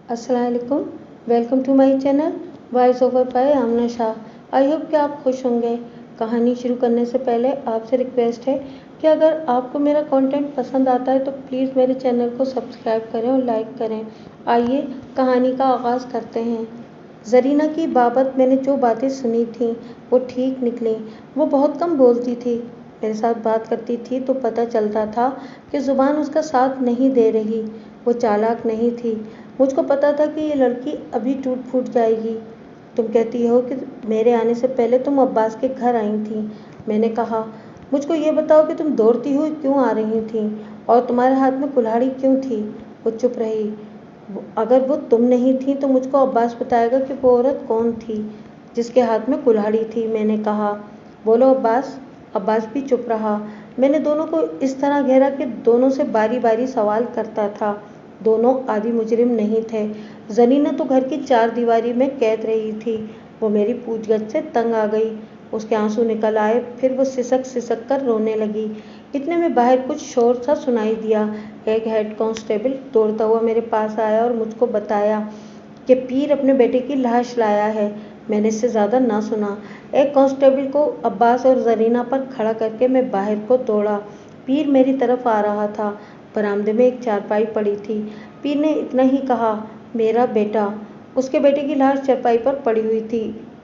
अस्सलाम वालेकुम। Welcome to my channel voice over by Amna Shah. I hope कि आप खुश होंगे। कहानी शुरू करने से पहले आपसे रिक्वेस्ट है कि अगर आपको मेरा कंटेंट पसंद आता है तो प्लीज़ मेरे चैनल को सब्सक्राइब करें और लाइक करें। आइए कहानी का आगाज़ करते हैं। ज़रीना की बाबत मैंने जो बातें सुनी थीं वो ठीक निकली। वो बहुत कम बोलती थी, मेरे साथ बात करती थी तो पता चलता था कि ज़ुबान उसका साथ नहीं दे रही। वो चालाक नहीं थी। मुझको पता था कि ये लड़की अभी टूट फूट जाएगी। तुम कहती हो कि मेरे आने से पहले तुम अब्बास के घर आई थी। मैंने कहा, मुझको ये बताओ कि तुम दौड़ती हुई क्यों आ रही थी और तुम्हारे हाथ में कुल्हाड़ी क्यों थी। वो चुप रही। अगर वो तुम नहीं थी तो मुझको अब्बास बताएगा कि वो औरत कौन थी जिसके हाथ में कुल्हाड़ी थी। मैंने कहा, बोलो अब्बास। अब्बास भी चुप रहा। मैंने दोनों को इस तरह घेरा कि दोनों से बारी बारी सवाल करता था। दोनों आदि मुजरिम नहीं थे। ज़रीना तो घर की चार दीवारी में कैद रही थी। वो मेरी पूछगछ से तंग आ गई। उसके आंसू निकल आए। फिर वो सिसक सिसक कर रोने लगी। इतने में बाहर कुछ शोर सा सुनाई दिया। एक हेड कांस्टेबल दौड़ता हुआ मेरे पास आया और मुझको बताया कि पीर अपने बेटे की लाश लाया है। मैंने इससे ज़्यादा ना सुना। एक कांस्टेबल को अब्बास और ज़रीना पर खड़ा करके मैं बाहर को दौड़ा। पीर मेरी तरफ आ रहा था। बरामदे में एक चारपाई पड़ी थी। पीर ने इतना ही कहा, मेरा बेटा। उसके बेटे की लाश चारपाई पर पड़ी हुई थी।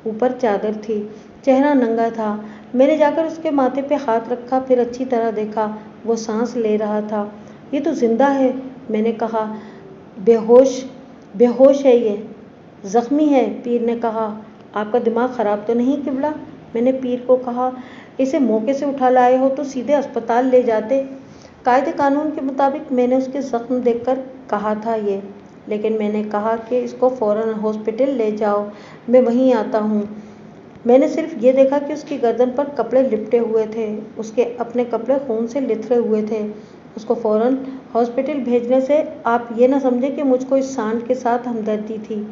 ऊपर चादर थी। चेहरा नंगा था। मैंने जाकर उसके माथे पे हाथ रखा, फिर अच्छी तरह देखा। वो सांस ले रहा था। ये तो जिंदा है, मैंने कहा। बेहोश बेहोश है ये, जख्मी है, पीर ने कहा। आपका दिमाग खराब तो नहीं किबला? मैंने पीर को कहा। इसे मौके से उठा लाए हो तो सीधे अस्पताल ले जाते। कायदे कानून के मुताबिक मैंने उसके जख्म देखकर कहा था ये, लेकिन मैंने कहा कि इसको फ़ौरन हॉस्पिटल ले जाओ, मैं वहीं आता हूँ। मैंने सिर्फ ये देखा कि उसकी गर्दन पर कपड़े लिपटे हुए थे। उसके अपने कपड़े खून से लिथरे हुए थे। उसको फ़ौरन हॉस्पिटल भेजने से आप ये ना समझें कि मुझको इस सांड के साथ हमदर्दी थी।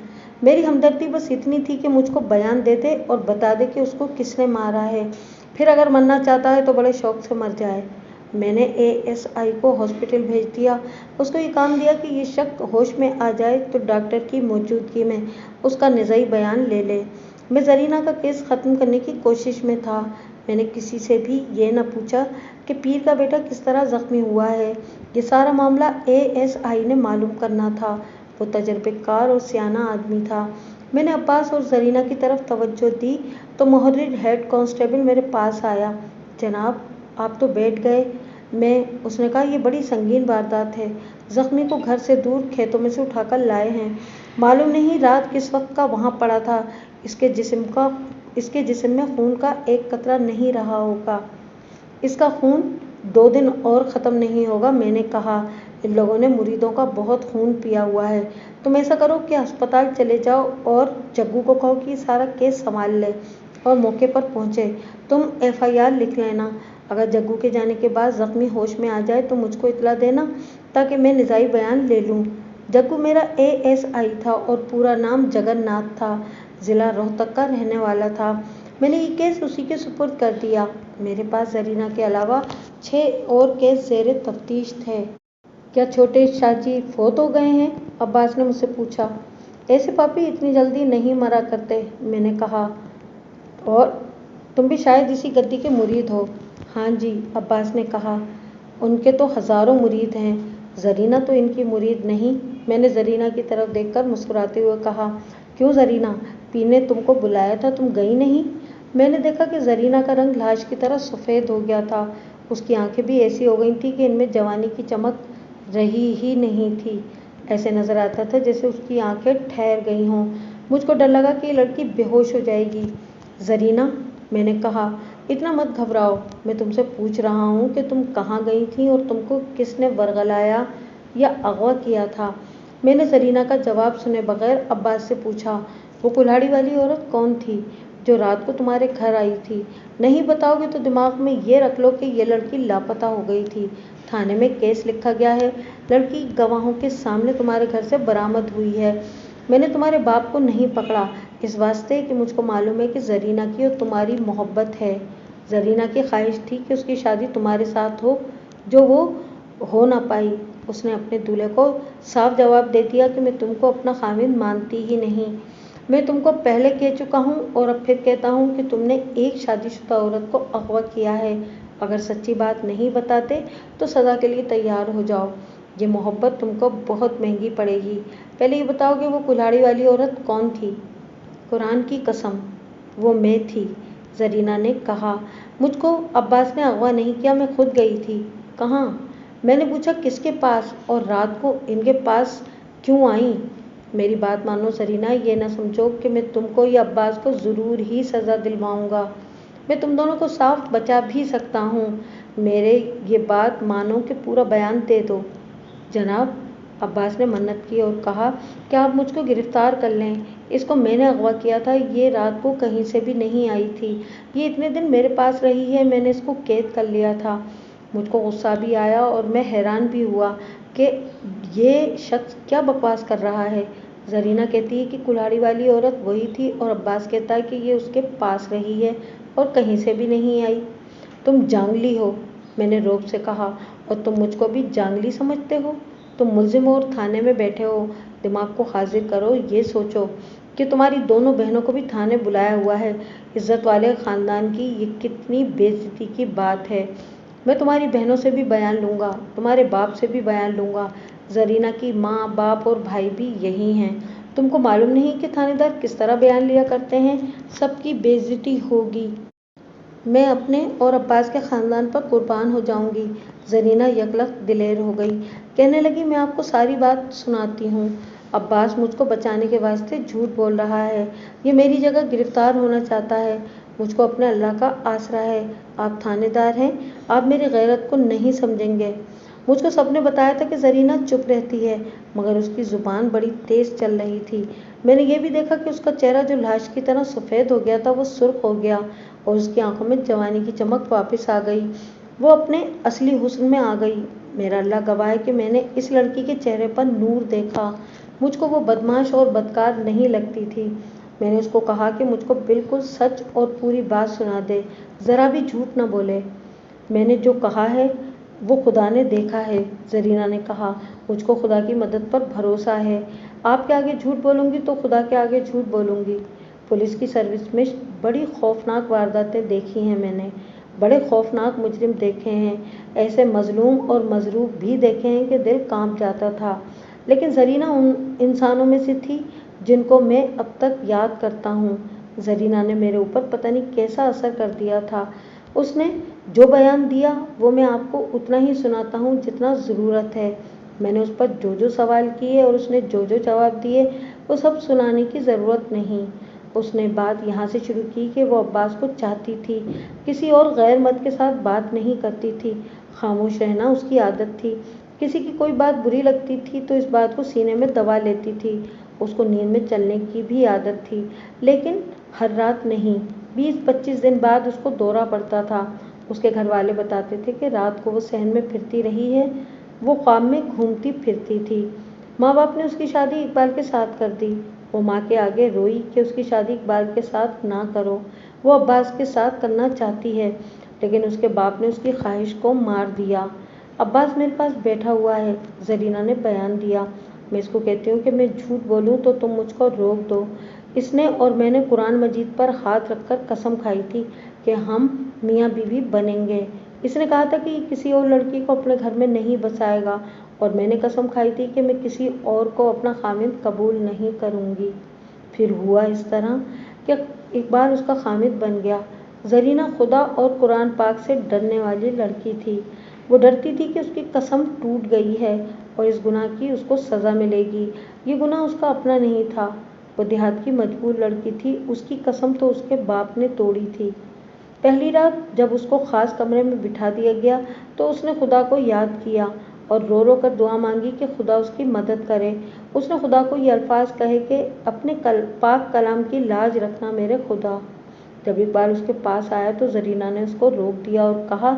मेरी हमदर्दी बस इतनी थी कि मुझको बयान दे दे और बता दे कि उसको किसने मारा है। फिर अगर मरना चाहता है तो बड़े शौक से मर जाए। मैंने एएसआई को हॉस्पिटल भेज दिया। उसको ये काम दिया कि ये शख्स होश में आ जाए तो डॉक्टर की मौजूदगी में उसका निज़ाई बयान ले ले। मैं ज़रीना का केस ख़त्म करने की कोशिश में था। मैंने किसी से भी ये न पूछा कि पीर का बेटा किस तरह ज़ख्मी हुआ है। ये सारा मामला एएसआई ने मालूम करना था। वो तजर्बेकार और सियाना आदमी था। मैंने अब्बास और ज़रीना की तरफ तवज्जो दी तो मुहर्रिर हेड कांस्टेबल मेरे पास आया। जनाब, आप तो बैठ गए। उसने कहा, ये बड़ी संगीन वारदात है। जख्मी को घर से दूर खेतों में से उठाकर लाए हैं। मालूम नहीं रात किस वक्त का वहाँ पड़ा था। इसके जिस्म में खून का एक कतरा नहीं रहा होगा। इसका खून 2 दिन और ख़त्म नहीं होगा। मैंने कहा, इन लोगों ने मुरीदों का बहुत खून पिया हुआ है। तुम ऐसा करो कि अस्पताल चले जाओ और जग्गू को कहो कि सारा केस संभाल ले और मौके पर पहुँचे। तुम एफआईआर लिख लेना। अगर जग्गू के जाने के बाद ज़ख्मी होश में आ जाए तो मुझको इत्तला देना ताकि मैं निज़ाई बयान ले लूँ। जग्गू मेरा एएसआई था और पूरा नाम जगन्नाथ था। ज़िला रोहतक का रहने वाला था। मैंने ये केस उसी के सुपुर्द कर दिया। मेरे पास ज़रीना के अलावा 6 और केस ज़ेरे तफ्तीश थे। क्या छोटे चाची फौत हो गए हैं? अब्बास ने मुझसे पूछा। ऐसे पापी इतनी जल्दी नहीं मरा करते, मैंने कहा। और तुम भी शायद इसी गद्दी के मुरीद हो। हाँ जी, अब्बास ने कहा। उनके तो हज़ारों मुरीद हैं। ज़रीना तो इनकी मुरीद नहीं। मैंने ज़रीना की तरफ देखकर मुस्कुराते हुए कहा, क्यों ज़रीना, पीर ने तुमको बुलाया था, तुम गई नहीं? मैंने देखा कि ज़रीना का रंग लाश की तरह सफ़ेद हो गया था। उसकी आंखें भी ऐसी हो गई थी कि इनमें जवानी की चमक रही ही नहीं थी। ऐसे नज़र आता था जैसे उसकी आंखें ठहर गई हों। मुझको डर लगा कि ये लड़की बेहोश हो जाएगी। ज़रीना, मैंने कहा, इतना मत घबराओ। मैं तुमसे पूछ रहा हूँ कि तुम कहाँ गई थी और तुमको किसने वरगलाया या अगवा किया था। मैंने ज़रीना का जवाब सुने बगैर अब्बास से पूछा, वो कुल्हाड़ी वाली औरत कौन थी जो रात को तुम्हारे घर आई थी? नहीं बताओगे तो दिमाग में ये रख लो कि ये लड़की लापता हो गई थी। थाने में केस लिखा गया है। लड़की गवाहों के सामने तुम्हारे घर से बरामद हुई है। मैंने तुम्हारे बाप को नहीं पकड़ा इस वास्ते कि मुझको मालूम है कि ज़रीना की और तुम्हारी मोहब्बत है। ज़रीना की ख्वाहिश थी कि उसकी शादी तुम्हारे साथ हो, जो वो हो ना पाई। उसने अपने दूल्हे को साफ जवाब दे दिया कि मैं तुमको अपना खामिद मानती ही नहीं। मैं तुमको पहले कह चुका हूँ और अब फिर कहता हूँ कि तुमने एक शादीशुदा औरत को अगवा किया है। अगर सच्ची बात नहीं बताते तो सज़ा के लिए तैयार हो जाओ। ये मोहब्बत तुमको बहुत महंगी पड़ेगी। पहले ये बताओ कि वो कुल्हाड़ी वाली औरत कौन थी? कुरान की कसम, वो मैं थी, ज़रीना ने कहा। मुझको अब्बास ने अगवा नहीं किया, मैं खुद गई थी। कहाँ? मैंने पूछा किसके पास, और रात को इनके पास क्यों आई? मेरी बात मानो ज़रीना, ये ना समझो कि मैं तुमको या अब्बास को ज़रूर ही सज़ा दिलवाऊंगा। मैं तुम दोनों को साफ बचा भी सकता हूँ। मेरे ये बात मानो कि पूरा बयान दे दो। जनाब, अब्बास ने मन्नत की और कहा कि आप मुझको गिरफ्तार कर लें। इसको मैंने अगवा किया था, ये रात को कहीं से भी नहीं आई थी। ये इतने दिन मेरे पास रही है, मैंने इसको कैद कर लिया था। मुझको गुस्सा भी आया और मैं हैरान भी हुआ कि ये शख्स क्या बकवास कर रहा है। ज़रीना कहती है कि कुल्हाड़ी वाली औरत वही थी और अब्बास कहता है कि ये उसके पास रही है और कहीं से भी नहीं आई। तुम जांगली हो, मैंने रौब से कहा, और तुम मुझको भी जांगली समझते हो? तुम मुल्जिम और थाने में बैठे हो। दिमाग को हाजिर करो, ये सोचो कि तुम्हारी दोनों बहनों को भी थाने बुलाया हुआ है। इज्जत वाले ख़ानदान की ये कितनी बेइज्जती की बात है। मैं तुम्हारी बहनों से भी बयान लूँगा, तुम्हारे बाप से भी बयान लूँगा। ज़रीना की माँ, बाप और भाई भी यही हैं। तुमको मालूम नहीं कि थानेदार किस तरह बयान लिया करते हैं? सबकी बेइज्जती होगी। मैं अपने और अब्बास के ख़ानदान पर कुर्बान हो जाऊंगी। ज़रीना यकलख दिलेर हो गई। कहने लगी, मैं आपको सारी बात सुनाती हूँ। अब्बास मुझको बचाने के वास्ते झूठ बोल रहा है। ये मेरी जगह गिरफ्तार होना चाहता है। मुझको अपने अल्लाह का आसरा है। आप थानेदार हैं, आप मेरी गैरत को नहीं समझेंगे। मुझको सबने बताया था कि ज़रीना चुप रहती है, मगर उसकी ज़ुबान बड़ी तेज़ चल रही थी। मैंने ये भी देखा कि उसका चेहरा जो लाश की तरह सफ़ेद हो गया था, वो सुर्ख हो गया और उसकी आंखों में जवानी की चमक वापस आ गई। वो अपने असली हुस्न में आ गई। मेरा अल्लाह गवाह है कि मैंने इस लड़की के चेहरे पर नूर देखा। मुझको वो बदमाश और बदकार नहीं लगती थी। मैंने उसको कहा कि मुझको बिल्कुल सच और पूरी बात सुना दे, ज़रा भी झूठ न बोले। मैंने जो कहा है वो खुदा ने देखा है, ज़रीना ने कहा। मुझको खुदा की मदद पर भरोसा है। आपके आगे झूठ बोलूँगी तो खुदा के आगे झूठ बोलूँगी। पुलिस की सर्विस में बड़ी खौफनाक वारदातें देखी हैं मैंने, बड़े खौफनाक मुजरिम देखे हैं, ऐसे मजलूम और मजरूब भी देखे हैं कि दिल कांप जाता था। लेकिन ज़रीना उन इंसानों में से थी जिनको मैं अब तक याद करता हूँ। ज़रीना ने मेरे ऊपर पता नहीं कैसा असर कर दिया था। उसने जो बयान दिया वो मैं आपको उतना ही सुनाता हूँ जितना ज़रूरत है। मैंने उस पर जो जो सवाल किए और उसने जो जो जवाब दिए वो सब सुनाने की ज़रूरत नहीं। उसने बात यहाँ से शुरू की कि वो अब्बास को चाहती थी, किसी और गैर मर्द के साथ बात नहीं करती थी। खामोश रहना उसकी आदत थी। किसी की कोई बात बुरी लगती थी तो इस बात को सीने में दबा लेती थी। उसको नींद में चलने की भी आदत थी, लेकिन हर रात नहीं। 20-25 दिन बाद उसको दौरा पड़ता था। उसके घर वाले बताते थे कि रात को वो सहन में फिरती रही है, वो ख्वाब में घूमती फिरती थी। माँ बाप ने उसकी शादी इकबाल के साथ कर दी। वो माँ के आगे रोई कि उसकी शादी इकबाल के साथ ना करो, वो अब्बास के साथ करना चाहती है, लेकिन उसके बाप ने उसकी ख्वाहिश को मार दिया। अब्बास मेरे पास बैठा हुआ है, ज़रीना ने बयान दिया। मैं इसको कहती हूँ कि मैं झूठ बोलूँ तो तुम मुझको रोक दो। इसने और मैंने कुरान मजीद पर हाथ रखकर कसम खाई थी कि हम मियाँ बीवी बनेंगे। इसने कहा था कि किसी और लड़की को अपने घर में नहीं बसाएगा, और मैंने कसम खाई थी कि मैं किसी और को अपना खामिद कबूल नहीं करूँगी। फिर हुआ इस तरह कि इकबाल उसका खामिद बन गया। ज़रीना खुदा और कुरान पाक से डरने वाली लड़की थी। वो डरती थी कि उसकी कसम टूट गई है और इस गुनाह की उसको सज़ा मिलेगी। ये गुनाह उसका अपना नहीं था, वो देहात की मजबूर लड़की थी। उसकी कसम तो उसके बाप ने तोड़ी थी। पहली रात जब उसको ख़ास कमरे में बिठा दिया गया तो उसने खुदा को याद किया और रो रो कर दुआ मांगी कि खुदा उसकी मदद करे। उसने खुदा को ये अल्फाज कहे कि अपने पाक कलाम की लाज रखना मेरे खुदा। जब इकबाल उसके पास आया तो ज़रीना ने उसको रोक दिया और कहा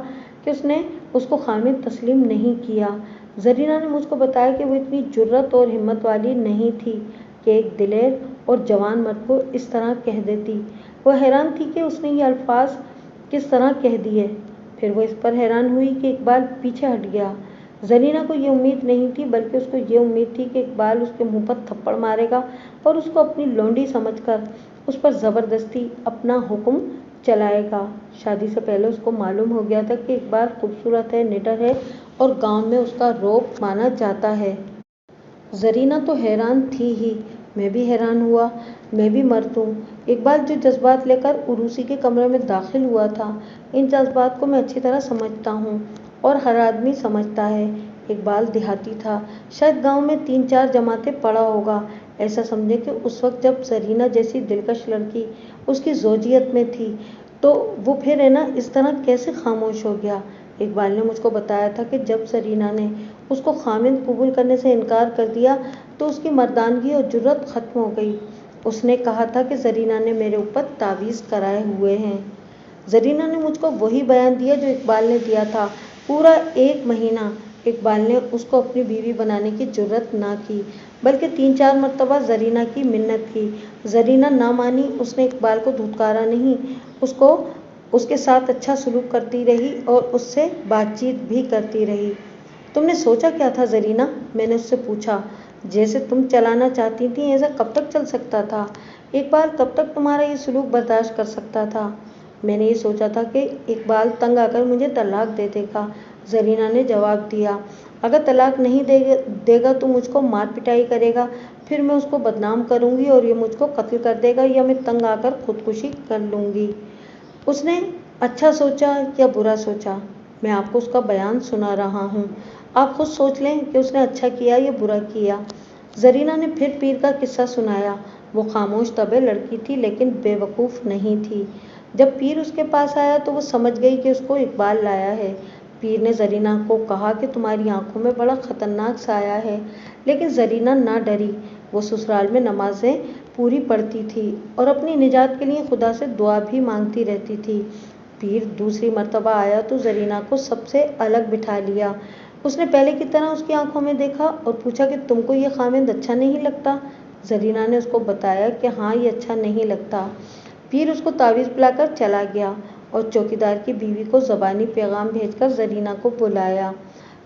कि उसने उसको खामिद तस्लीम नहीं किया। ज़रीना ने मुझको बताया कि वो इतनी जुर्रत और हिम्मत वाली नहीं थी कि एक दिलेर और जवान मर्द को इस तरह कह देती। वो हैरान थी कि उसने ये अल्फाज किस तरह कह दिए। फिर वो इस पर हैरान हुई कि इकबाल पीछे हट गया। जरीना को ये उम्मीद नहीं थी, बल्कि उसको ये उम्मीद थी कि इकबाल उसके मुंह पर थप्पड़ मारेगा और उसको अपनी लौंडी समझकर उस पर ज़बरदस्ती अपना हुक्म चलाएगा। शादी से पहले उसको मालूम हो गया था कि इकबाल खूबसूरत है, निडर है और गांव में उसका रौब माना जाता है। जरीना तो हैरान थी ही, मैं भी हैरान हुआ। मैं भी मर्द हूँ। इकबाल जो जज्बात लेकर उर्वशी के कमरे में दाखिल हुआ था, इन जज्बात को मैं अच्छी तरह समझता हूँ और हर आदमी समझता है। इकबाल देहाती था, शायद गांव में 3-4 जमातें पढ़ा होगा। ऐसा समझे कि उस वक्त जब जरीना जैसी दिलकश लड़की उसकी ज़ौजियत में थी, तो वो फिर है ना इस तरह कैसे खामोश हो गया। इकबाल ने मुझको बताया था कि जब जरीना ने उसको खामिद कबूल करने से इनकार कर दिया तो उसकी मर्दानगी और जुर्रत ख़त्म हो गई। उसने कहा था कि जरीना ने मेरे ऊपर तावीज़ कराए हुए हैं। जरीना ने मुझको वही बयान दिया जो इकबाल ने दिया था। पूरा 1 महीना इकबाल ने उसको अपनी बीवी बनाने की जुर्रत ना की, बल्कि 3-4 मरतबा जरीना की मिन्नत की। जरीना ना मानी। उसने इकबाल को धुतकारा नहीं, उसको उसके साथ अच्छा सलूक करती रही और उससे बातचीत भी करती रही। तुमने सोचा क्या था जरीना? मैंने उससे पूछा। जैसे तुम चलाना चाहती थी ऐसा कब तक चल सकता था? इकबाल कब तक तुम्हारा ये सलूक बर्दाश्त कर सकता था? मैंने ये सोचा था कि इकबाल तंग आकर मुझे तलाक दे देगा। जरीना ने जवाब दिया, अगर तलाक नहीं देगा तो मुझको मार पिटाई करेगा, फिर मैं उसको बदनाम करूंगी और ये मुझको कत्ल कर देगा या मैं तंग आकर खुदकुशी कर लूँगी। उसने अच्छा सोचा या बुरा सोचा, मैं आपको उसका बयान सुना रहा हूँ। आप खुद सोच लें कि उसने अच्छा किया या बुरा किया। जरीना ने फिर पीर का किस्सा सुनाया। वो खामोश तबे लड़की थी, लेकिन बेवकूफ़ नहीं थी। जब पीर उसके पास आया तो वो समझ गई कि उसको इकबाल लाया है। पीर ने जरीना को कहा कि तुम्हारी आंखों में बड़ा ख़तरनाक साया है, लेकिन जरीना ना डरी। वो ससुराल में नमाजें पूरी पढ़ती थी और अपनी निजात के लिए खुदा से दुआ भी मांगती रहती थी। पीर दूसरी मर्तबा आया तो जरीना को सबसे अलग बिठा लिया। उसने पहले की तरह उसकी आंखों में देखा और पूछा कि तुमको ये खामिद अच्छा नहीं लगता? जरीना ने उसको बताया कि हाँ, ये अच्छा नहीं लगता। पीर उसको तावीज़ पिलाकर चला गया और चौकीदार की बीवी को ज़बानी पैगाम भेजकर जरीना को बुलाया।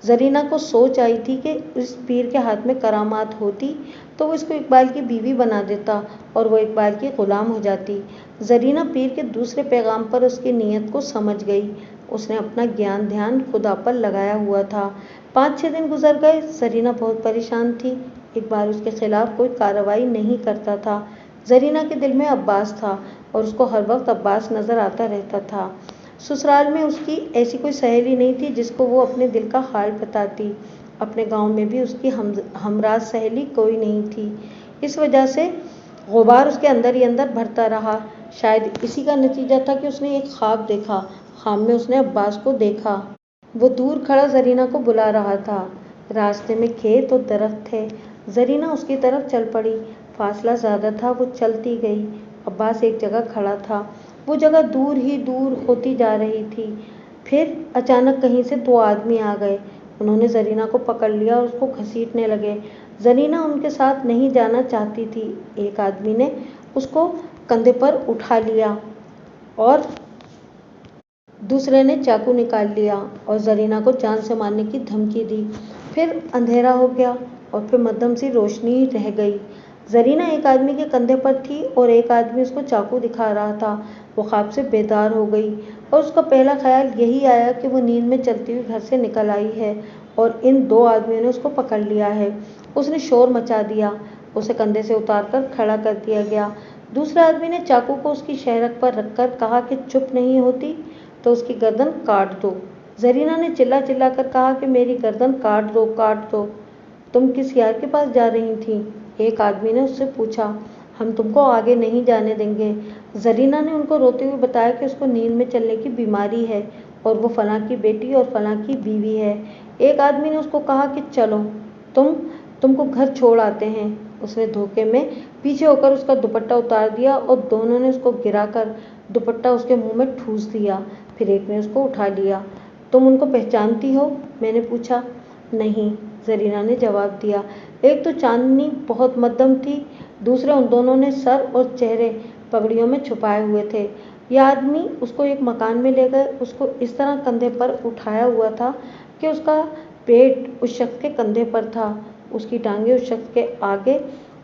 जरीना को सोच आई थी कि इस पीर के हाथ में करामात होती तो वो इसको इकबाल की बीवी बना देता और वो इकबाल की ग़ुलाम हो जाती। जरीना पीर के दूसरे पैगाम पर उसकी नीयत को समझ गई। उसने अपना ज्ञान ध्यान खुदा पर लगाया हुआ था। 5-6 दिन गुजर गए। जरीना बहुत परेशान थी। इकबाल उसके खिलाफ कोई कार्रवाई नहीं करता था। जरीना के दिल में अब्बास था और उसको हर वक्त अब्बास नज़र आता रहता था। ससुराल में उसकी ऐसी कोई सहेली नहीं थी जिसको वो अपने दिल का हाल बताती। अपने गांव में भी उसकी हमराज सहेली कोई नहीं थी। इस वजह से गुबार उसके अंदर ही अंदर भरता रहा। शायद इसी का नतीजा था कि उसने एक ख्वाब देखा। ख्वाब में उसने अब्बास को देखा। वो दूर खड़ा जरीना को बुला रहा था। रास्ते में खेत और दरख्त थे। जरीना उसकी तरफ चल पड़ी। फासला ज़्यादा था, वो चलती गई। अब्बास एक जगह खड़ा था। वो जगह दूर ही दूर होती जा रही थी। फिर अचानक कहीं से 2 आदमी आ गए। उन्होंने जरीना को पकड़ लिया और उसको घसीटने लगे। जरीना उनके साथ नहीं जाना चाहती थी। एक आदमी ने उसको कंधे पर उठा लिया और दूसरे ने चाकू निकाल लिया और जरीना को जान से मारने की धमकी दी। फिर अंधेरा हो गया और फिर मध्यम सी रोशनी रह गई। जरीना एक आदमी के कंधे पर थी और एक आदमी उसको चाकू दिखा रहा था। वो ख्वाब से बेदार हो गई और उसका पहला ख्याल यही आया कि वो नींद में चलती हुई घर से निकल आई है और इन 2 आदमियों ने उसको पकड़ लिया है। उसने शोर मचा दिया। उसे कंधे से उतारकर खड़ा कर दिया गया। दूसरे आदमी ने चाकू को उसकी शहरक पर रखकर कहा कि चुप नहीं होती तो उसकी गर्दन काट दो। जरीना ने चिल्ला चिल्ला कर कहा कि मेरी गर्दन काट दो, काट दो। तुम किस यार के पास जा रही थी? एक आदमी ने उससे पूछा। हम तुमको आगे नहीं जाने देंगे। जरीना ने उनको रोते हुए बताया कि उसको नींद में चलने की बीमारी है और वो फलां की बेटी और फलां की बीवी है। एक आदमी ने उसको कहा कि चलो, तुमको घर छोड़ आते हैं। उसने धोखे में पीछे होकर उसका दुपट्टा उतार दिया और दोनों ने उसको गिराकर दुपट्टा उसके मुंह में ठूस दिया। फिर एक ने उसको उठा लिया। तुम उनको पहचानती हो? मैंने पूछा। नहीं, जरीना ने जवाब दिया। एक तो चांदनी बहुत मध्यम थी, दूसरे उन दोनों ने सर और चेहरे पगड़ियों में छुपाए हुए थे। यह आदमी उसको एक मकान में ले गए। उसको इस तरह कंधे पर उठाया हुआ था कि उसका पेट उस शख्स के कंधे पर था, उसकी टांगें उस शख्स के आगे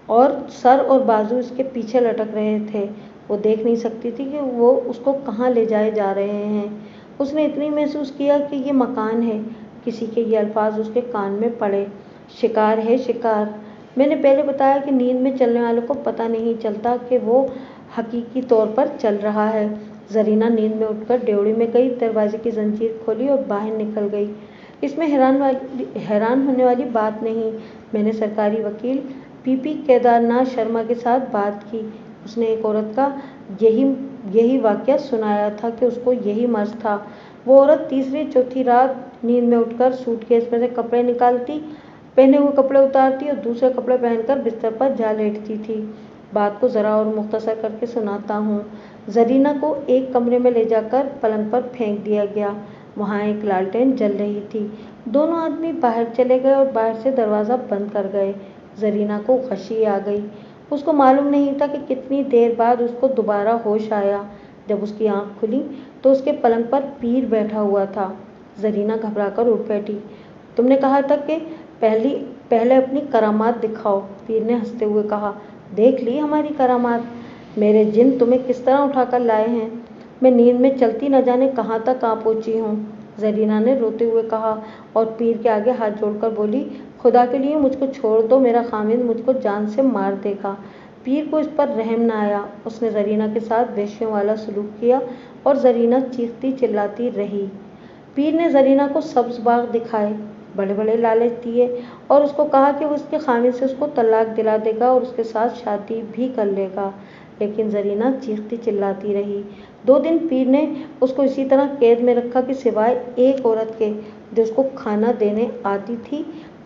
और सर और बाजू इसके पीछे लटक रहे थे। वो देख नहीं सकती थी कि वो उसको कहाँ ले जाए जा रहे हैं। उसने इतनी महसूस किया कि ये मकान है। किसी के ये अल्फाज उसके कान में पड़े, शिकार है शिकार। मैंने पहले बताया कि नींद में चलने वालों को पता नहीं चलता कि वो हकीकी तौर पर चल रहा है। जरीना नींद में उठकर ड्योढ़ी में गई, दरवाजे की जंजीर खोली और बाहर निकल गई। इसमें हैरान होने वाली बात नहीं। मैंने सरकारी वकील पीपी केदारनाथ शर्मा के साथ बात की। उसने एक औरत का यही वाकया सुनाया था कि उसको यही मर्ज था। वो औरत तीसरी चौथी रात नींद में उठकर सूटकेस में से कपड़े निकालती, पहने हुए कपड़े उतारती और दूसरे कपड़े पहनकर बिस्तर पर जा लेटती थी। बात को जरा और मुख्तसर करके सुनाता हूँ। जरीना को एक कमरे में ले जाकर पलंग पर फेंक दिया गया। वहाँ एक लालटेन जल रही थी। दोनों आदमी बाहर चले गए और बाहर से दरवाज़ा बंद कर गए। जरीना को गशी आ गई। उसको मालूम नहीं था कि कितनी देर बाद उसको दोबारा होश आया। जब उसकी आंख खुली तो उसके पलंग पर पीर बैठा हुआ था। जरीना घबराकर उठ बैठी। तुमने कहा था कि पहले अपनी करामात दिखाओ, पीर ने हंसते हुए कहा। देख ली हमारी करामात। मेरे जिन तुम्हें किस तरह उठाकर लाए हैं। मैं नींद में चलती न जाने कहाँ तक आ पहुंची हूँ, जरीना ने रोते हुए कहा और पीर के आगे हाथ जोड़कर बोली, खुदा के लिए मुझको छोड़ दो, मेरा खामिद मुझको जान से मार देगा। पीर को इस पर रहम न आया। उसने जरीना के साथ वेश्यों वाला सलूक किया और जरीना चीखती चिल्लाती रही। पीर ने जरीना को सब्ज बाग दिखाए, बड़े बड़े लालच दिए और उसको कहा कि वो उसके खामिद से उसको तलाक दिला देगा और उसके साथ शादी भी कर लेगा। लेकिन जरीना चीखती चिल्लाती रही। 2 दिन पीर ने उसको इसी तरह कैद में रखा कि सिवाय एक औरत के जो उसको खाना देने आती थी,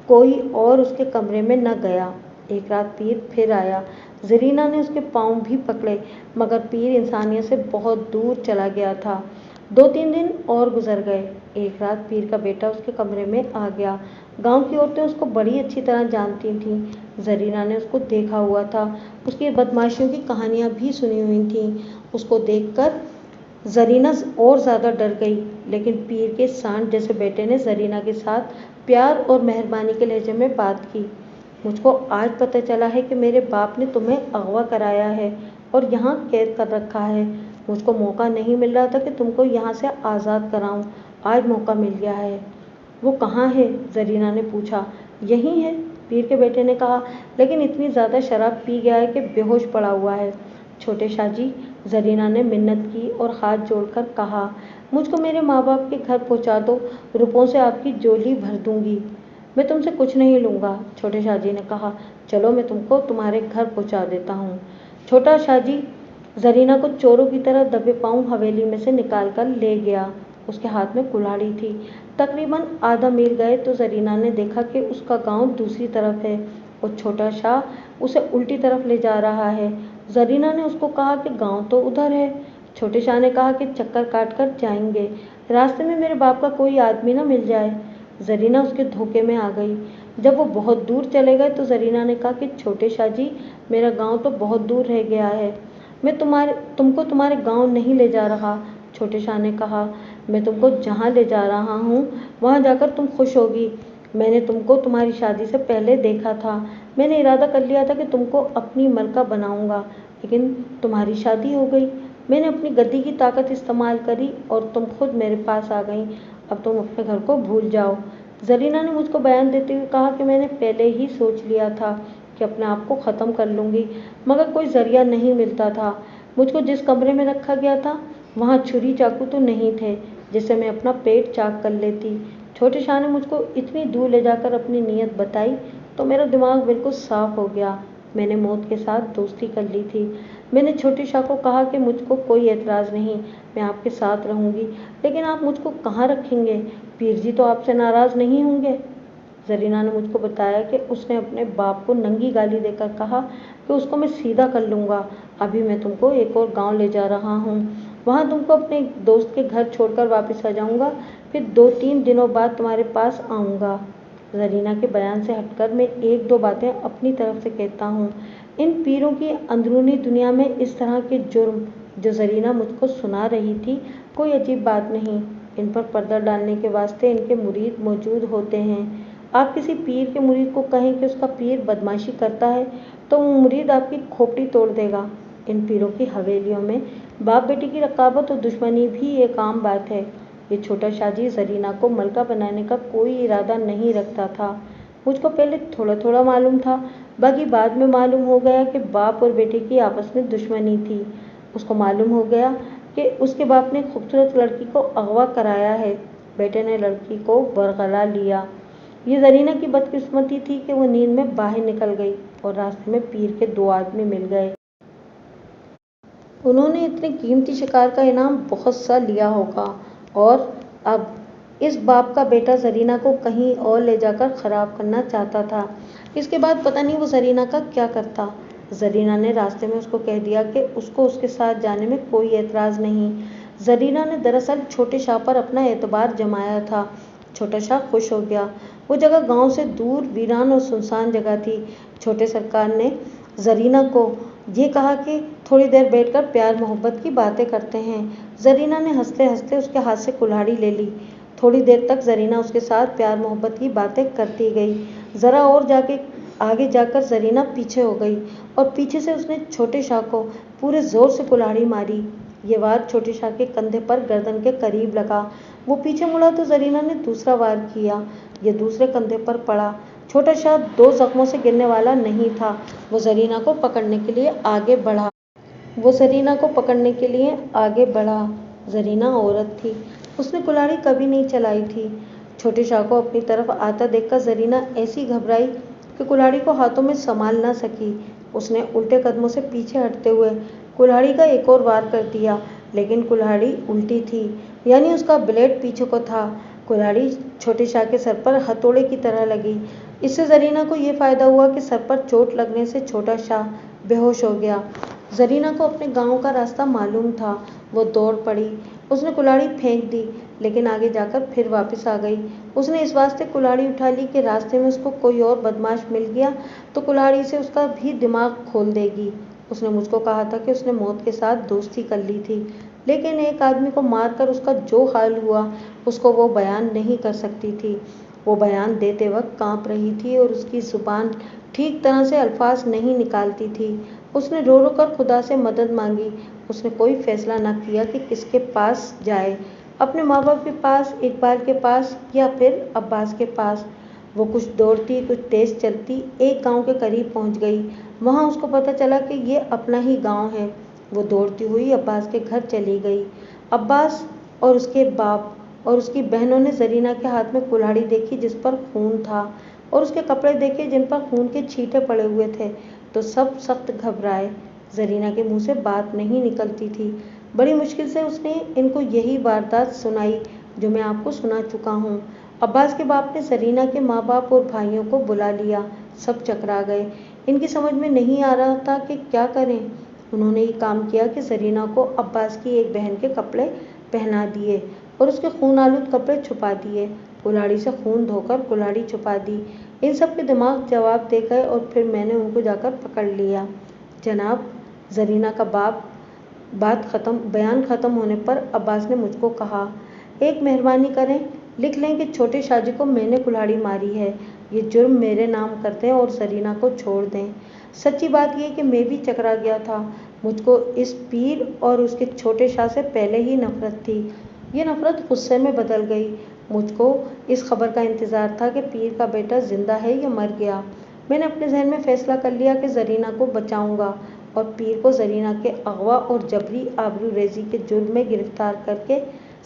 कोई और उसके कमरे में न गया। एक रात पीर फिर आया। जरीना ने उसके पाँव भी पकड़े, मगर पीर इंसानियत से बहुत दूर चला गया था। 2-3 दिन और गुजर गए। एक रात पीर का बेटा उसके कमरे में आ गया। गांव की औरतें उसको बड़ी अच्छी तरह जानती थीं। जरीना ने उसको देखा हुआ था, उसकी बदमाशियों की कहानियां भी सुनी हुई थीं। उसको देखकर जरीना और ज़्यादा डर गई। लेकिन पीर के सांड जैसे बेटे ने जरीना के साथ प्यार और मेहरबानी के लहजे में बात की। मुझको आज पता चला है कि मेरे बाप ने तुम्हें अगवा कराया है और यहाँ कैद कर रखा है। मुझको मौका नहीं मिल रहा था कि तुमको यहाँ से आज़ाद कराऊं। आज मौका मिल गया है। वो कहाँ है? जरीना ने पूछा। यहीं है, पीर के बेटे ने कहा, लेकिन इतनी ज़्यादा शराब पी गया है कि बेहोश पड़ा हुआ है। छोटे शाहजी, जरीना ने मिन्नत की और हाथ जोड़कर कहा, मुझको मेरे माँ बाप के घर पहुँचा दो, रुपयों से आपकी झोली भर दूंगी। मैं तुमसे कुछ नहीं लूँगा, छोटे शाहजी ने कहा। चलो मैं तुमको तुम्हारे घर पहुँचा देता हूँ। छोटा शाहजी जरीना को चोरों की तरह दबे पाँव हवेली में से निकाल कर ले गया। उसके हाथ में कुल्हाड़ी थी। तकरीबन आधा मील गए तो जरीना ने देखा कि उसका गांव दूसरी तरफ है और छोटा शाह उसे उल्टी तरफ ले जा रहा है। जरीना ने उसको कहा कि गांव तो उधर है। छोटे शाह ने कहा कि चक्कर काट कर जाएंगे, रास्ते में मेरे बाप का कोई आदमी न मिल जाए। जरीना उसके धोखे में आ गई। जब वो बहुत दूर चले गए तो जरीना ने कहा कि छोटे शाह जी, मेरा गांव तो बहुत दूर रह गया है, मैं तुमको तुम्हारे गांव नहीं ले जा रहा। छोटे शाह ने कहा, मैं तुमको जहाँ ले जा रहा हूँ वहाँ जाकर तुम खुश होगी। मैंने तुमको तुम्हारी शादी से पहले देखा था। मैंने इरादा कर लिया था कि तुमको अपनी मलका बनाऊंगा, लेकिन तुम्हारी शादी हो गई। मैंने अपनी गद्दी की ताकत इस्तेमाल करी और तुम खुद मेरे पास आ गई। अब तुम अपने घर को भूल जाओ। जरीना ने मुझको बयान देते हुए कहा कि मैंने पहले ही सोच लिया था कि अपने आप को ख़त्म कर लूँगी, मगर कोई जरिया नहीं मिलता था। मुझको जिस कमरे में रखा गया था वहाँ छुरी चाकू तो नहीं थे जिससे मैं अपना पेट चाक कर लेती। छोटे शाह ने मुझको इतनी दूर ले जाकर अपनी नीयत बताई तो मेरा दिमाग बिल्कुल साफ हो गया। मैंने मौत के साथ दोस्ती कर ली थी। मैंने छोटे शाह को कहा कि मुझको कोई एतराज़ नहीं, मैं आपके साथ रहूँगी, लेकिन आप मुझको कहाँ रखेंगे? पीर जी तो आपसे नाराज़ नहीं होंगे। जरीना ने मुझको बताया कि उसने अपने बाप को नंगी गाली देकर कहा कि उसको मैं सीधा कर लूँगा। अभी मैं तुमको एक और गांव ले जा रहा हूँ, वहाँ तुमको अपने दोस्त के घर छोड़कर वापस आ जाऊँगा, फिर 2-3 दिनों बाद तुम्हारे पास आऊँगा। जरीना के बयान से हटकर मैं 1-2 बातें अपनी तरफ से कहता हूँ। इन पीरों की अंदरूनी दुनिया में इस तरह के जुर्म जो जरीना मुझको सुना रही थी, कोई अजीब बात नहीं। इन पर पर्दा डालने के वास्ते इनके मुरीद मौजूद होते हैं। आप किसी पीर के मुरीद को कहें कि उसका पीर बदमाशी करता है तो वो मुरीद आपकी खोपड़ी तोड़ देगा। इन पीरों की हवेलियों में बाप बेटी की रकाबत और दुश्मनी भी एक आम बात है। ये छोटा शाहजी जरीना को मलका बनाने का कोई इरादा नहीं रखता था। मुझको पहले थोड़ा थोड़ा मालूम था, बाकी बाद में मालूम हो गया कि बाप और बेटे की आपस में दुश्मनी थी। उसको मालूम हो गया कि उसके बाप ने खूबसूरत लड़की को अगवा कराया है। बेटे ने लड़की को बरगला लिया। ये जरीना की बदकिस्मती थी कि वो नींद में बाहर निकल गई और रास्ते में पीर के 2 आदमी मिल गए। उन्होंने इतने कीमती शिकार का इनाम बहुत सा लिया होगा और अब इस बाप का बेटा जरीना को कहीं और ले जाकर खराब करना चाहता था। इसके बाद पता नहीं वो जरीना का क्या करता। जरीना ने रास्ते में उसको कह दिया कि उसको उसके साथ जाने में कोई एतराज़ नहीं। जरीना ने दरअसल छोटे शाह पर अपना एतबार जमाया था। छोटा शाह खुश हो गया। वो जगह गांव से दूर वीरान और सुनसान जगह थी। छोटे सरकार ने जरीना को ये कहा कि थोड़ी देर बैठकर प्यार मोहब्बत की बातें करते हैं। जरीना ने हंसते हंसते उसके हाथ से कुल्हाड़ी ले ली। थोड़ी देर तक जरीना उसके साथ प्यार मोहब्बत की बातें करती गई। ज़रा और आगे जाकर जरीना पीछे हो गई और पीछे से उसने छोटे शाह को पूरे जोर से कुल्हाड़ी मारी। ये वार छोटे शाह के कंधे पर गर्दन के करीब लगा। वो पीछे मुड़ा तो जरीना ने दूसरा वार किया। ये दूसरे कंधे पर पड़ा। छोटा शाह 2 जख्मों से गिरने वाला नहीं था। वो जरीना को पकड़ने के लिए आगे बढ़ा। जरीना औरत थी। उसने कुल्हाड़ी कभी नहीं चलाई थी। छोटे शाह को अपनी तरफ आता देखकर जरीना ऐसी घबराई कि कुल्हाड़ी को हाथों में संभाल न सकी। उसने उल्टे कदमों से पीछे हटते हुए कुल्हाड़ी का एक और वार कर दिया, लेकिन कुल्हाड़ी उल्टी थी, यानी उसका ब्लेड पीछे को था। कुल्हाड़ी छोटे शाह के सर पर हथौड़े की तरह लगी। इससे जरीना को ये फायदा हुआ कि सर पर चोट लगने से छोटा शाह बेहोश हो गया। जरीना को अपने गांव का रास्ता मालूम था। वो दौड़ पड़ी। उसने कुल्हाड़ी फेंक दी, लेकिन आगे जाकर फिर वापस आ गई। उसने इस वास्ते कुल्हाड़ी उठा ली कि रास्ते में उसको कोई और बदमाश मिल गया तो कुल्हाड़ी से उसका भी दिमाग खोल देगी। उसने मुझको कहा था कि उसने मौत के साथ दोस्ती कर ली थी, लेकिन एक आदमी को मारकर उसका जो हाल हुआ उसको वो बयान नहीं कर सकती थी। वो बयान देते वक्त कांप रही थी और उसकी जुबान ठीक तरह से अल्फाज नहीं निकालती थी। उसने रो रो कर खुदा से मदद मांगी। उसने कोई फैसला न किया कि किसके पास जाए, अपने माँ बाप के पास, इकबाल के पास या फिर अब्बास के पास। वो कुछ दौड़ती कुछ तेज चलती एक गांव के करीब पहुंच गई। वहां उसको पता चला कि ये अपना ही गांव है। वो दौड़ती हुई अब्बास के घर चली गई। अब्बास और उसके बाप और उसकी बहनों ने जरीना के हाथ में कुल्हाड़ी देखी जिस पर खून था, और उसके कपड़े देखे जिन पर खून के छींटे पड़े हुए थे, तो सब सख्त घबराए। जरीना के मुंह से बात नहीं निकलती थी। बड़ी मुश्किल से उसने इनको यही वारदात सुनाई जो मैं आपको सुना चुका हूँ। अब्बास के बाप ने जरीना के माँ बाप और भाइयों को बुला लिया। सब चकरा गए। इनकी समझ में नहीं आ रहा था कि क्या करें। उन्होंने ये काम किया कि जरीना को अब्बास की एक बहन के कपड़े पहना दिए और उसके खून आलूद कपड़े छुपा दिए। कुल्हाड़ी से खून धोकर कुल्हाड़ी छुपा दी। इन सब के दिमाग जवाब दे गए और फिर मैंने उनको जाकर पकड़ लिया। जनाब, जरीना का बयान ख़त्म होने पर अब्बास ने मुझको कहा, एक मेहरबानी करें, लिख लें कि छोटे शाहजी को मैंने कुल्हाड़ी मारी है। ये जुर्म मेरे नाम कर दें और जरीना को छोड़ दें। सच्ची बात यह कि मैं भी चकरा गया था। मुझको इस पीर और उसके छोटे शाह से पहले ही नफरत थी। ये नफरत गुस्से में बदल गई। मुझको इस खबर का इंतज़ार था कि पीर का बेटा जिंदा है या मर गया। मैंने अपने जहन में फैसला कर लिया कि जरीना को बचाऊंगा और पीर को जरीना के अगवा और जबरी आबरूरेज़ी के जुर्म में गिरफ्तार करके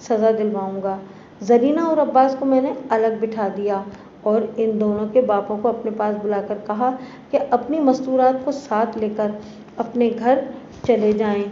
सज़ा दिलवाऊंगा। जरीना और अब्बास को मैंने अलग बिठा दिया और इन दोनों के बापों को अपने पास बुलाकर कहा कि अपनी मस्तूरात को साथ लेकर अपने घर चले जाएं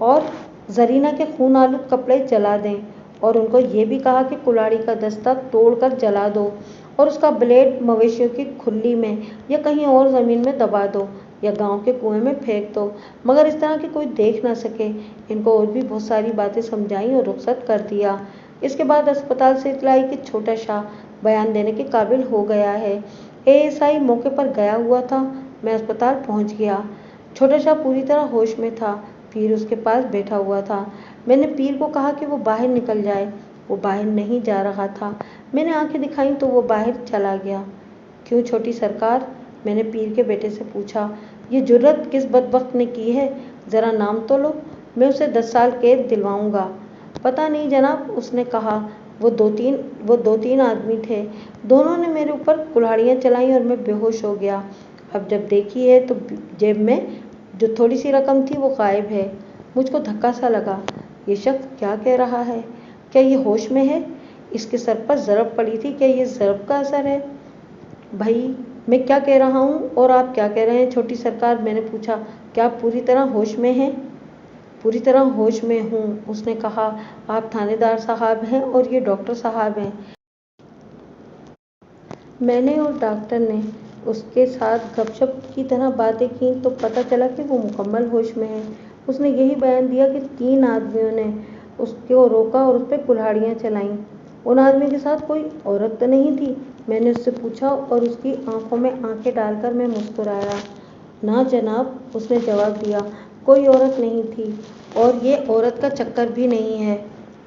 और जरीना के खून आलूद कपड़े जला दें, और उनको ये भी कहा कि कुल्हाड़ी का दस्ता तोड़कर जला दो और उसका ब्लेड मवेशियों की खुली में या कहीं और ज़मीन में दबा दो या गांव के कुएं में फेंक दो, मगर इस तरह कि कोई देख ना सके। इनको और भी बहुत सारी बातें समझाई और रुखसत कर दिया। इसके बाद अस्पताल से इतला आई कि छोटा शाह बयान देने के काबिल हो गया है। एएसआई मौके पर गया हुआ था। मैं अस्पताल पहुंच गया। छोटा शाह पूरी तरह होश में था। پیر اس کے پاس بیٹھا ہوا تھا۔ میں نے پیر کو کہا کہ وہ باہر نکل جائے۔ وہ باہر نہیں جا رہا تھا۔ میں نے آنکھیں دکھائیں تو وہ باہر چلا گیا۔ کیوں چھوٹی سرکار؟ میں نے پیر کے بیٹے سے پوچھا۔ یہ جرأت کس بدبخت نے کی ہے؟ ذرا نام تو لو، میں اسے 10 سال قید دلواؤں گا۔ پتہ نہیں جناب، اس نے کہا۔ وہ دو تین آدمی تھے، دونوں نے میرے اوپر کلہاڑیاں چلائیں اور میں بے ہوش ہو گیا۔ اب جب دیکھی ہے تو جیب میں جو تھوڑی سی رقم تھی وہ غائب ہے۔ مجھ کو دھکا سا لگا۔ یہ شخص کیا کہہ رہا ہے؟ کیا یہ ہوش میں ہے؟ اس کے سر پر ضرب پڑی تھی، کیا یہ ضرب کا اثر ہے؟ بھائی میں کیا کہہ رہا ہوں اور آپ کیا کہہ رہے ہیں چھوٹی سرکار؟ میں نے پوچھا۔ کیا آپ پوری طرح ہوش میں ہیں؟ پوری طرح ہوش میں ہوں، اس نے کہا۔ آپ تھانے دار صاحب ہیں اور یہ ڈاکٹر صاحب ہیں۔ میں نے اور ڈاکٹر نے اس کے ساتھ گپ شپ کی طرح باتیں کیں تو پتہ چلا کہ وہ مکمل ہوش میں ہے۔ اس نے یہی بیان دیا کہ 3 آدمیوں نے اس کو روکا اور اس پہ کلہاڑیاں چلائیں۔ ان آدمیوں کے ساتھ کوئی عورت تو نہیں تھی؟ میں نے اس سے پوچھا اور اس کی آنکھوں میں آنکھیں ڈال کر میں مسکرایا۔ نہ جناب، اس نے جواب دیا، کوئی عورت نہیں تھی اور یہ عورت کا چکر بھی نہیں ہے۔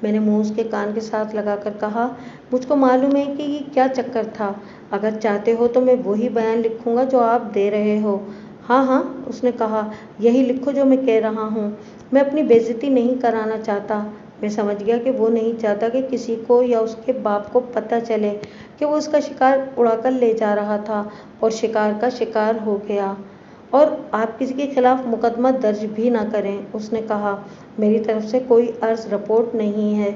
میں نے منہ اس کے کان کے ساتھ لگا کر کہا، مجھ کو معلوم ہے کہ یہ کیا چکر تھا۔ اگر چاہتے ہو تو میں وہی بیان لکھوں گا جو آپ دے رہے ہو۔ ہاں ہاں، اس نے کہا، یہی لکھو جو میں کہہ رہا ہوں۔ میں اپنی بے عزتی نہیں کرانا چاہتا۔ میں سمجھ گیا کہ وہ نہیں چاہتا کہ کسی کو یا اس کے باپ کو پتہ چلے کہ وہ اس کا شکار اڑا کر لے جا رہا تھا اور شکار کا شکار ہو گیا۔ اور آپ کسی کے خلاف مقدمہ درج بھی نہ کریں، اس نے کہا۔ میری طرف سے کوئی عرض رپورٹ نہیں ہے۔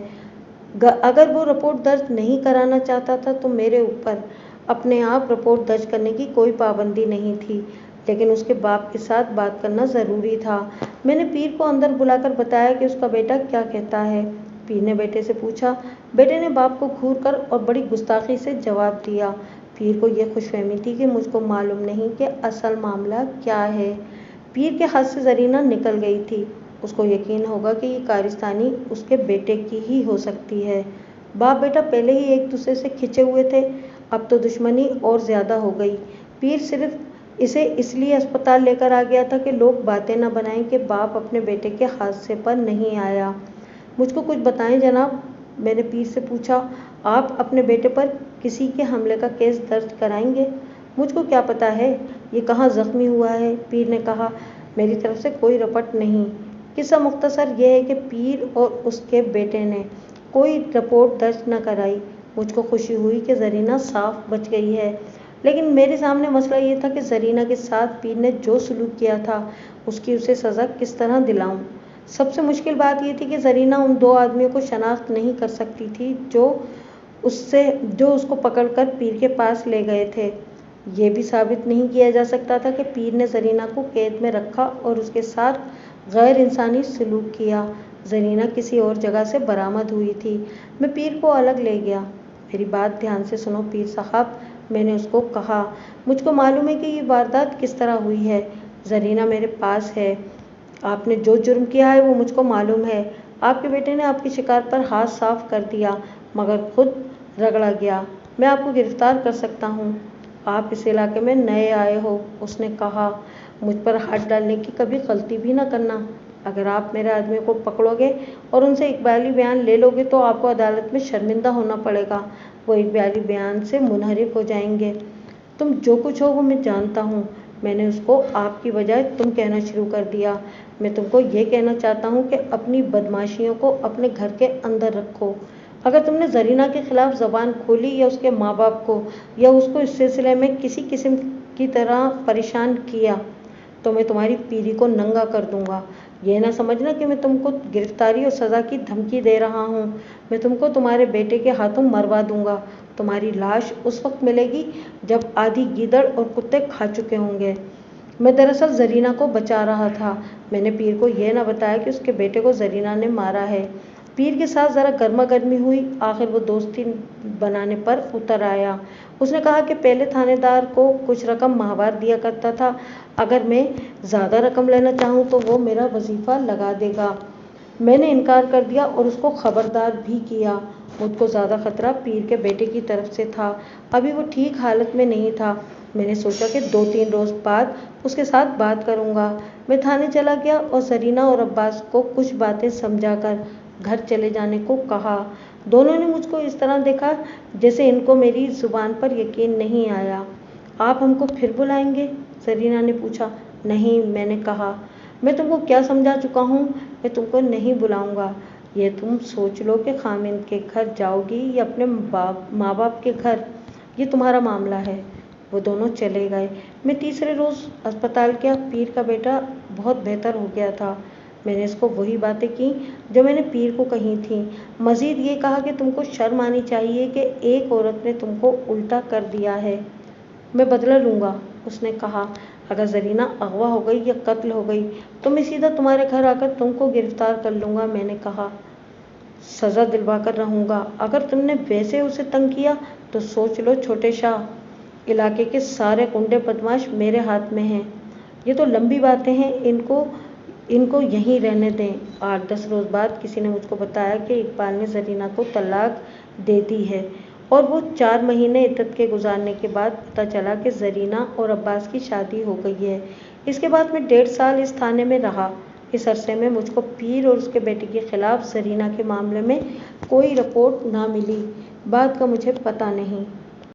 اگر وہ رپورٹ درج نہیں کرانا چاہتا تھا تو میرے اوپر اپنے آپ رپورٹ درج کرنے کی کوئی پابندی نہیں تھی، لیکن اس کے باپ کے ساتھ بات کرنا ضروری تھا۔ میں نے پیر کو اندر بلا کر بتایا کہ اس کا بیٹا کیا کہتا ہے۔ پیر نے بیٹے سے پوچھا۔ بیٹے نے باپ کو گھور کر اور بڑی گستاخی سے جواب دیا۔ پیر کو یہ خوش فہمی تھی کہ مجھ کو معلوم نہیں کہ اصل معاملہ کیا ہے۔ پیر کے ہاتھ سے زرینہ نکل گئی تھی۔ اس کو یقین ہوگا کہ یہ کارستانی اس کے بیٹے کی ہی ہو سکتی ہے۔ باپ بیٹا پہلے ہی ایک دوسرے سے کھنچے ہوئے تھے، اب تو دشمنی اور زیادہ ہو گئی۔ پیر صرف اسے اس لیے اسپتال لے کر آ گیا تھا کہ لوگ باتیں نہ بنائیں کہ باپ اپنے بیٹے کے حادثے پر نہیں آیا۔ مجھ کو کچھ بتائیں جناب، میں نے پیر سے پوچھا۔ آپ اپنے بیٹے پر کسی کے حملے کا کیس درج کرائیں گے؟ مجھ کو کیا پتہ ہے یہ کہاں زخمی ہوا ہے، پیر نے کہا۔ میری طرف سے کوئی رپٹ نہیں۔ قصہ مختصر یہ ہے کہ پیر اور اس کے بیٹے نے کوئی رپورٹ درج نہ کرائی۔ مجھ کو خوشی ہوئی کہ زرینہ صاف بچ گئی ہے، لیکن میرے سامنے مسئلہ یہ تھا کہ زرینہ کے ساتھ پیر نے جو سلوک کیا تھا اس کی اسے سزا کس طرح دلاؤں۔ سب سے مشکل بات یہ تھی کہ زرینہ ان 2 آدمیوں کو شناخت نہیں کر سکتی تھی جو اس کو پکڑ کر پیر کے پاس لے گئے تھے۔ یہ بھی ثابت نہیں کیا جا سکتا تھا کہ پیر نے زرینہ کو قید میں رکھا اور اس کے ساتھ غیر انسانی سلوک کیا۔ زرینہ کسی اور جگہ سے برآمد ہوئی تھی۔ میں پیر کو الگ لے گیا۔ میری بات دھیان سے سنو پیر صاحب، میں نے اس کو کہا۔ مجھ کو معلوم ہے کہ یہ واردات کس طرح ہوئی ہے۔ زرینہ میرے پاس ہے۔ آپ نے جو جرم کیا ہے وہ مجھ کو معلوم ہے۔ آپ کے بیٹے نے آپ کے شکار پر ہاتھ صاف کر دیا مگر خود رگڑا گیا۔ میں آپ کو گرفتار کر سکتا ہوں۔ آپ اس علاقے میں نئے آئے ہو، اس نے کہا۔ مجھ پر ہاتھ ڈالنے کی کبھی غلطی بھی نہ کرنا۔ اگر آپ میرے آدمیوں کو پکڑو گے اور ان سے اقبالی بیان لے لو گے تو آپ کو عدالت میں شرمندہ ہونا پڑے گا۔ وہ اقبالی بیان سے منحرف ہو جائیں گے۔ تم جو کچھ ہو وہ میں جانتا ہوں۔ میں نے اس کو آپ کی بجائے تم کہنا شروع کر دیا۔ میں تم کو یہ کہنا چاہتا ہوں کہ اپنی بدمعاشیوں کو اپنے گھر کے اندر رکھو۔ اگر تم نے زرینہ کے خلاف زبان کھولی یا اس کے ماں باپ کو یا اس کو اس سلسلے میں کسی قسم کی طرح پریشان کیا تو میں تمہاری پیری کو ننگا کر دوں گا۔ یہ نہ سمجھنا کہ میں تم کو گرفتاری اور سزا کی دھمکی دے رہا ہوں۔ میں تم کو تمہارے بیٹے کے ہاتھوں مروا دوں گا۔ تمہاری لاش اس وقت ملے گی جب آدھی گیدڑ اور کتے کھا چکے ہوں گے۔ میں دراصل زرینہ کو بچا رہا تھا۔ میں نے پیر کو یہ نہ بتایا کہ اس کے بیٹے کو زرینہ نے مارا ہے۔ پیر کے ساتھ ذرا گرما گرمی ہوئی، آخر وہ دوستی بنانے پر اتر آیا۔ اس نے کہا کہ پہلے تھانے دار کو کچھ رقم ماہوار دیا کرتا تھا، اگر میں زیادہ رقم لینا چاہوں تو وہ میرا وظیفہ لگا دے گا۔ میں نے انکار کر دیا اور اس کو خبردار بھی کیا۔ مجھ کو زیادہ خطرہ پیر کے بیٹے کی طرف سے تھا۔ ابھی وہ ٹھیک حالت میں نہیں تھا۔ میں نے سوچا کہ 2-3 روز بعد اس کے ساتھ بات کروں گا۔ میں تھانے چلا گیا اور زرینہ اور عباس کو کچھ باتیں سمجھا کر گھر چلے جانے کو کہا۔ دونوں نے مجھ کو اس طرح دیکھا جیسے ان کو میری زبان پر یقین نہیں آیا۔ آپ ہم کو پھر بلائیں گے؟ زرینہ نے پوچھا۔ نہیں، میں نے کہا، میں تم کو کیا سمجھا چکا ہوں، میں تم کو نہیں بلاؤں گا۔ یہ تم سوچ لو کہ خاوند کے گھر جاؤ گی یا اپنے ماں باپ کے گھر، یہ تمہارا معاملہ ہے۔ وہ دونوں چلے گئے۔ میں تیسرے روز اسپتال گیا۔ پیر کا بیٹا بہت بہتر ہو گیا تھا۔ میں نے اس کو وہی باتیں کیں جو میں نے پیر کو کہی تھیں۔ مزید یہ کہا کہ تم کو شرم آنی چاہیے کہ ایک عورت نے تم کو الٹا کر دیا ہے۔ میں بدلہ لوں گا، اس نے کہا۔ اگر زرینہ اغوا ہو گئی یا قتل ہو گئی تو میں سیدھا تمہارے گھر آ کر تم کو گرفتار کر لوں گا، میں نے کہا۔ سزا دلوا کر رہوں گا۔ اگر تم نے ویسے اسے تنگ کیا تو سوچ لو چھوٹے شاہ، علاقے کے سارے گنڈے بدماش میرے ہاتھ میں ہیں۔ یہ تو لمبی باتیں ہیں، ان کو یہیں رہنے دیں۔ 8-10 روز بعد کسی نے مجھ کو بتایا کہ اقبال نے زرینہ کو طلاق دے دی ہے، اور وہ 4 مہینے عدت کے گزارنے کے بعد پتہ چلا کہ زرینہ اور عباس کی شادی ہو گئی ہے۔ اس کے بعد میں 1.5 سال اس تھانے میں رہا۔ اس عرصے میں مجھ کو پیر اور اس کے بیٹے کے خلاف زرینہ کے معاملے میں کوئی رپورٹ نہ ملی۔ بعد کا مجھے پتہ نہیں۔